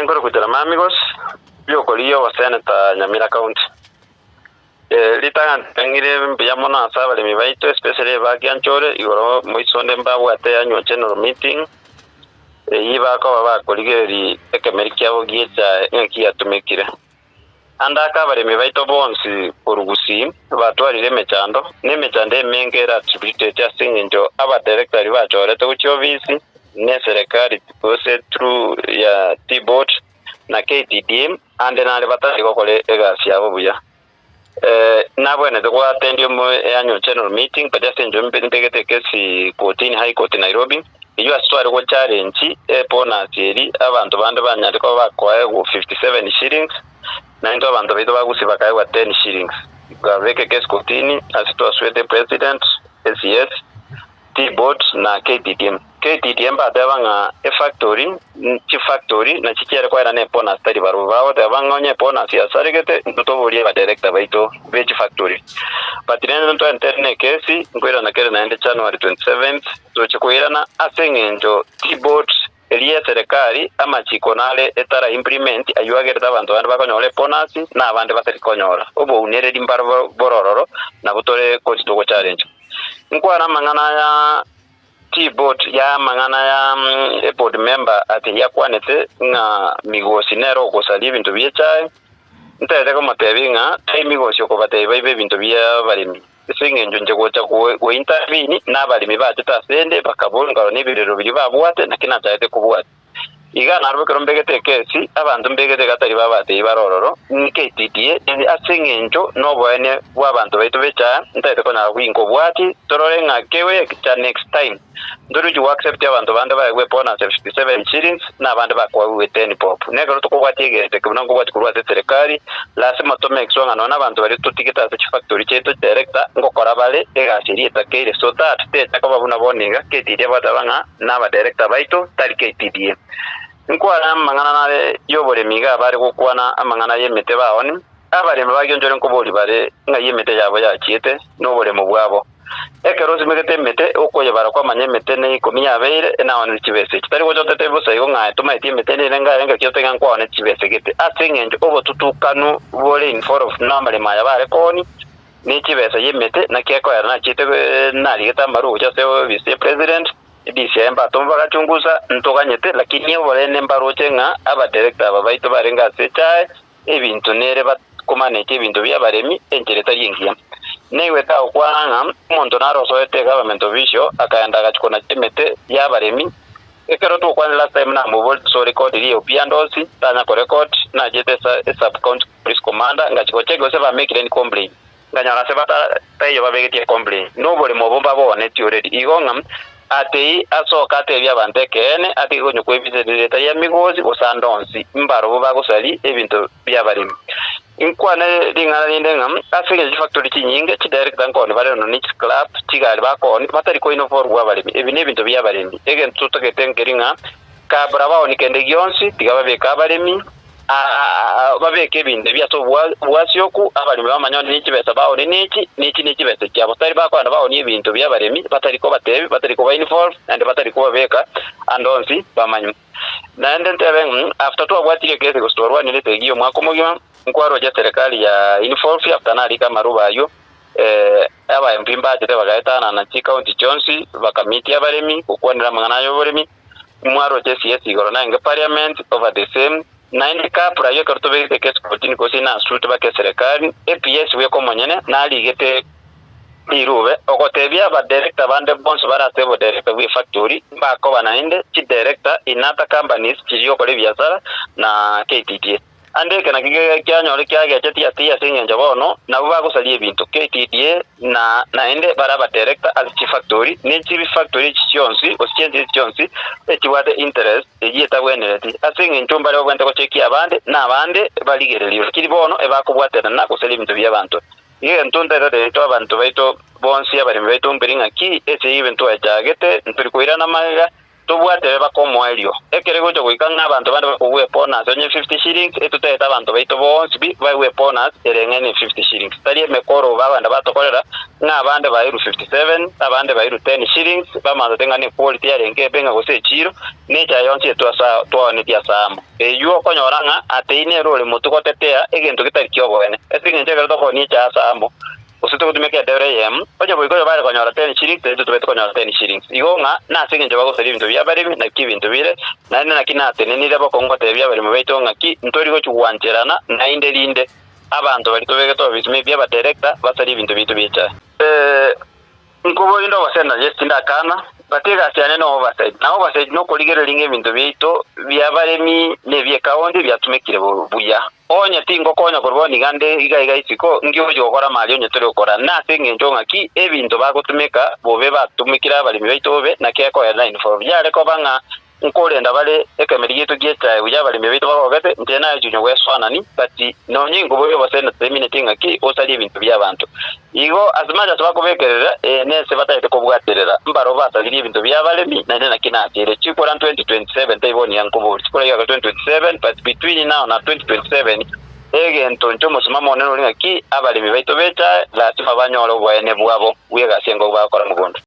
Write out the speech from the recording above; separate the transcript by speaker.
Speaker 1: Nkoro kujara mamigos byokoliyo wa Senator Nyamira County. Litanga tengire mbiyamona asaba le mibaito especially bagyanchore igoro moisonde mbabwate anyo general meeting. Yiba ko bakoligeri ekemeriki abo giyecha enki yatumikire. Anda kabare mibaito bonsi urugusi batwarire mechando nemechande mengera attributed asingenjo aba director bachore to office ne serikali kose through ya T-Bot na KTDM ande na batari kokole egasi yabo buya nabwene to attend mu annual general meeting padase njombe ntegete kesi kotini high court Nairobi iyo aswari ko challenge pona seri abantu bande banyandiko bakwaye 57 shillings na ndo abantu bito bagusiba kai 10 shillings gaveke kesi kotini asitwa swede president SES T-Bot na KTDM badabanga chief factory na chikiere kwa na pona study barubao dabanga onye pona si asarigete ntobolie ba director baito chief factory but then ndo interne kesi ngwira na kere na January 27th so chikuirana asengenjo T-Bot eliye serikali ama chikonale etara implement ayuagereta abantu bandi bakonyole ponasi na abandi batari konyora obo unere dimbaro borororo na butore ko challenge nkwana mangana ya T-Bot ya mangana ya board member ati yakwanete nga migosi nero kusali ibintu byechaye ntete ko matebinga tai migosi ko batebe ibintu bya barimi singenjo nje gocha ko intervene na barimi bateta sende bakabonga n'ibirero biri babwate nakina cyate kubwate iga narwo kerombegete kesi abantu mbegete gatari babate ibarororo nketitie asingenjo no bwene bwabantu baitu becha ntete ko na wingo bwati torore ngakewe cha next time ndoruju accept abantu bande bawe pona 57 shillings na bande bakwa 10 pop negero to kwatigete kubona ngo bwati kurwa serikali lasima to make sure ngana abantu bari tutiketa za factory cheto director ngokora bale egashiri etakere so that state akababuna boninga ketitie batabanga na ba director baito tali KTDA nkwara mangana na yobore miga bari gukwana amangana yemete baoni abari mbagyonjore nkobori bare ngayemete yabo yakiete nobore mu bwabo ekerozi megete mete okoye barakwa manyemete ne komya beire naone kibese kitari go jote busa yo nga tumaiti mete ne nga kyote nga nkwane kibese gete asengenje obo tutukanu bole in for of number maya bare koni ni kibese yemete na keko ya na kite na ligeta maru jo se vice president December tomba kachunguza ntokanyete lakini bole ne mbaroche nga aba director aba baito barenga secha ebintu nere bakomaneke ebintu bya baremi enjereta yingiya newe ta okwanga muntu naroso ete government official akaenda gachikona chemete ya baremi ekero to kwa last time na mobile so record ile piandosi tanya ko record na jete sub county police commander ngachikochego se ba make any complaint nganyara se bata tayo ba begeti complaint nobody mobomba bone ti already igonga ati asoka tebya bantekene ati gonyo kwebizereta ya migozi osandonsi mbaro bagusali ebintu bya barimi inkwane lingana lindengam afike factory kinyinge ki director nkone bare no niche club tigali bakone batari ko ino for gwa barimi ebine bintu bya barimi egen tutoketenkeringa ka brava onikende gyonsi tigaba be ka barimi babeke binde bya to bwasyoku abali bamanyone niki besa bawo niki besa kyabo tari bakwana bawo ni bintu bya barimi batari ko batebi batari ko uniform and batari ko beka andonsi bamanyu na ndentebe after to bwatike kese ko store one ile giyo mwako mugima nkwaro ya serikali ya uniform after na alika marubayo aba mpimba tete bagaitana na county Johnsi bakamiti abaremi kukwanira mangana yo baremi mwaro CS igoro na parliament over the same na indika prayo kartobe de kes kotini kosina street ba ke serikali APS we ko monyene na aligete irube okotebya ba director bande bonso bara sebo director we factory ba ko banainde chi director inata companies chiriyo kole biashara na KTDA ande kana kyanyo kyage chati asingenja bono na buba kusalie bintu KTDA na ende bara ba director al chi factory ne chi factory chionsi osiende chionsi echiwate interest ejita bwenereti asingenjo mbale bwente ko cheki abande na abande baligereliyo kiri bono ebakubwatena na kusali bintu byabantu ye ntonda de to abantu baito bonsi abari baito mbiringa ki ese event wa jagete nturi kuirana maga tubwate bakomwario ekere gocho goikanga abantu bande bakugwe bonus onye 50 shillings etuteta abantu baito bonse baiwe bonus erengene 50 shillings tari emekoro babanda batokorera ng'abande bairu 57 abande bairu 10 shillings bamanza tengane quality yarenge benga gose chiro necha yonse twone tia samo yuo konyoranga ateine role mutukotetea egento kitari kyobone etingenje gero tokoni cha samo usito kutumeke DRM oje boiko bale konyora 10 shillings teto tubete konyora 10 shillings igonga na singenje bago seri bintu bya bari na kibintu bile na nina kinate nini rebo kongote bya bari mubaito ngaki ntori go chuwancherana na indelinde abantu bali tobeke to bisime bya ba director basari bintu bitu bicha nkubo indo wasena yestinda kana batega cyane no oversight na oversight no kuligero linge bintu bito bya baremi ne bye kaondi byatumekire buya onye tingo konya kurboni gande iga isiko ngiyo gukora mali onye turi gukora na singe njonga ki ebintu bagutumika bobe batumikira bali bito be na keko ya line for byare ko banga nkolenda bale ekameri gitu gieta uya bali bito bagogete ntena yunyo weswana ni bati nonye ngubo yo basena terminating ki osali ebintu by'abantu igo azmaja tubakubekerera nese batayite kubwaterera mbaro basali ebintu by'abalemi na nena kinatire chikora 2027 taiboni yankubo chikora ya 2027 but between now na 2027 egento ntomo simamo neno linga ki abalemi baito beta la tifa banyola obwene bwabo wega sengo bakora mugondo